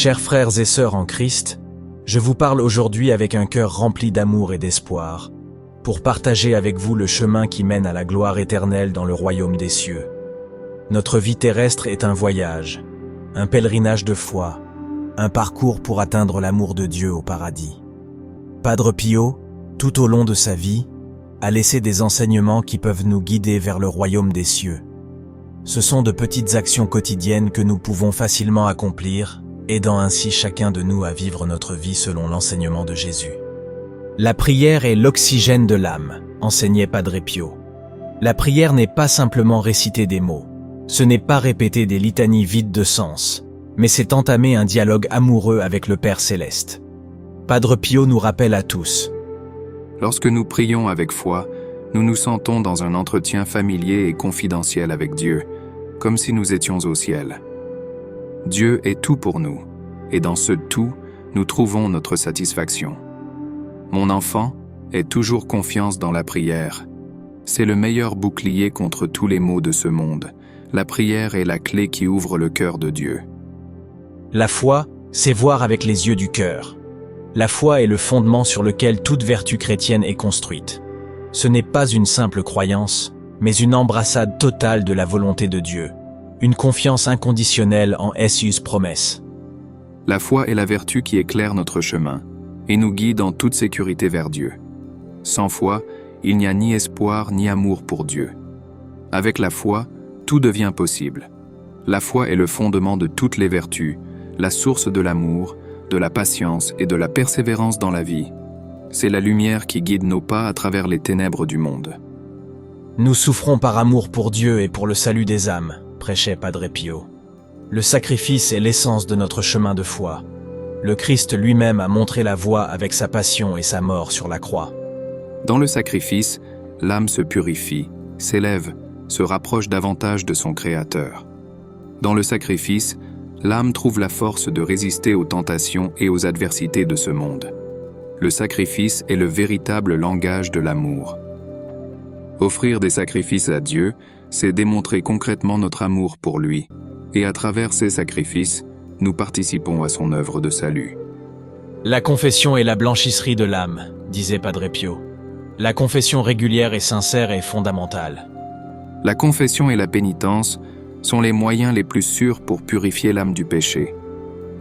Chers frères et sœurs en Christ, je vous parle aujourd'hui avec un cœur rempli d'amour et d'espoir, pour partager avec vous le chemin qui mène à la gloire éternelle dans le royaume des cieux. Notre vie terrestre est un voyage, un pèlerinage de foi, un parcours pour atteindre l'amour de Dieu au paradis. Padre Pio, tout au long de sa vie, a laissé des enseignements qui peuvent nous guider vers le royaume des cieux. Ce sont de petites actions quotidiennes que nous pouvons facilement accomplir, aidant ainsi chacun de nous à vivre notre vie selon l'enseignement de Jésus. La prière est l'oxygène de l'âme, enseignait Padre Pio. La prière n'est pas simplement réciter des mots. Ce n'est pas répéter des litanies vides de sens, mais c'est entamer un dialogue amoureux avec le Père Céleste. Padre Pio nous rappelle à tous. Lorsque nous prions avec foi, nous nous sentons dans un entretien familier et confidentiel avec Dieu, comme si nous étions au ciel. Dieu est tout pour nous, et dans ce tout, nous trouvons notre satisfaction. Mon enfant, aie toujours confiance dans la prière. C'est le meilleur bouclier contre tous les maux de ce monde. La prière est la clé qui ouvre le cœur de Dieu. La foi, c'est voir avec les yeux du cœur. La foi est le fondement sur lequel toute vertu chrétienne est construite. Ce n'est pas une simple croyance, mais une embrassade totale de la volonté de Dieu. Une confiance inconditionnelle en ses promesses. La foi est la vertu qui éclaire notre chemin et nous guide en toute sécurité vers Dieu. Sans foi, il n'y a ni espoir ni amour pour Dieu. Avec la foi, tout devient possible. La foi est le fondement de toutes les vertus, la source de l'amour, de la patience et de la persévérance dans la vie. C'est la lumière qui guide nos pas à travers les ténèbres du monde. Nous souffrons par amour pour Dieu et pour le salut des âmes, prêchait Padre Pio. Le sacrifice est l'essence de notre chemin de foi. Le Christ lui-même a montré la voie avec sa passion et sa mort sur la croix. Dans le sacrifice, l'âme se purifie, s'élève, se rapproche davantage de son Créateur. Dans le sacrifice, l'âme trouve la force de résister aux tentations et aux adversités de ce monde. Le sacrifice est le véritable langage de l'amour. Offrir des sacrifices à Dieu, c'est démontrer concrètement notre amour pour lui, et à travers ces sacrifices, nous participons à son œuvre de salut. La confession est la blanchisserie de l'âme, disait Padre Pio. La confession régulière et sincère est fondamentale. La confession et la pénitence sont les moyens les plus sûrs pour purifier l'âme du péché.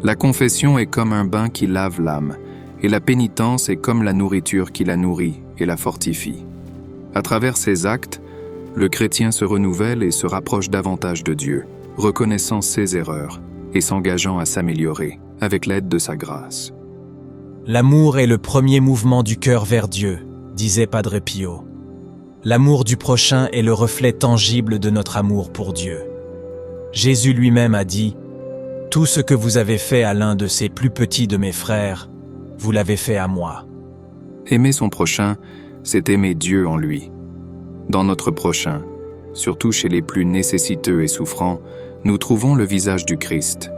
La confession est comme un bain qui lave l'âme, et la pénitence est comme la nourriture qui la nourrit et la fortifie. À travers ces actes, le chrétien se renouvelle et se rapproche davantage de Dieu, reconnaissant ses erreurs et s'engageant à s'améliorer avec l'aide de sa grâce. L'amour est le premier mouvement du cœur vers Dieu, disait Padre Pio. L'amour du prochain est le reflet tangible de notre amour pour Dieu. Jésus lui-même a dit « Tout ce que vous avez fait à l'un de ces plus petits de mes frères, vous l'avez fait à moi. » Aimer son prochain, c'est aimer Dieu en lui. Dans notre prochain, surtout chez les plus nécessiteux et souffrants, nous trouvons le visage du Christ.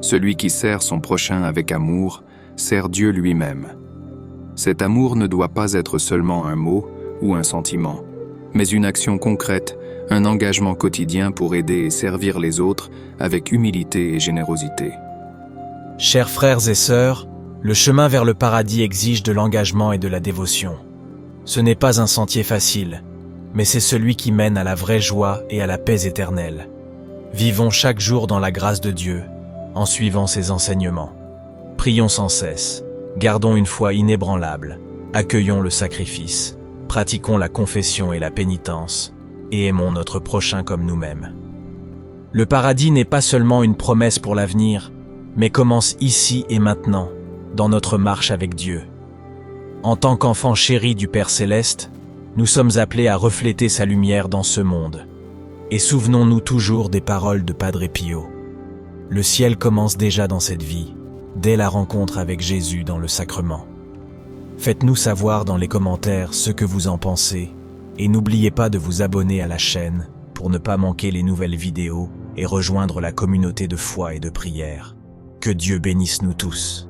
Celui qui sert son prochain avec amour, sert Dieu lui-même. Cet amour ne doit pas être seulement un mot ou un sentiment, mais une action concrète, un engagement quotidien pour aider et servir les autres avec humilité et générosité. Chers frères et sœurs, le chemin vers le paradis exige de l'engagement et de la dévotion. Ce n'est pas un sentier facile, mais c'est celui qui mène à la vraie joie et à la paix éternelle. Vivons chaque jour dans la grâce de Dieu, en suivant ses enseignements. Prions sans cesse, gardons une foi inébranlable, accueillons le sacrifice, pratiquons la confession et la pénitence, et aimons notre prochain comme nous-mêmes. Le paradis n'est pas seulement une promesse pour l'avenir, mais commence ici et maintenant, dans notre marche avec Dieu. En tant qu'enfants chéris du Père Céleste, nous sommes appelés à refléter sa lumière dans ce monde. Et souvenons-nous toujours des paroles de Padre Pio. Le ciel commence déjà dans cette vie, dès la rencontre avec Jésus dans le sacrement. Faites-nous savoir dans les commentaires ce que vous en pensez, et n'oubliez pas de vous abonner à la chaîne pour ne pas manquer les nouvelles vidéos et rejoindre la communauté de foi et de prière. Que Dieu bénisse nous tous.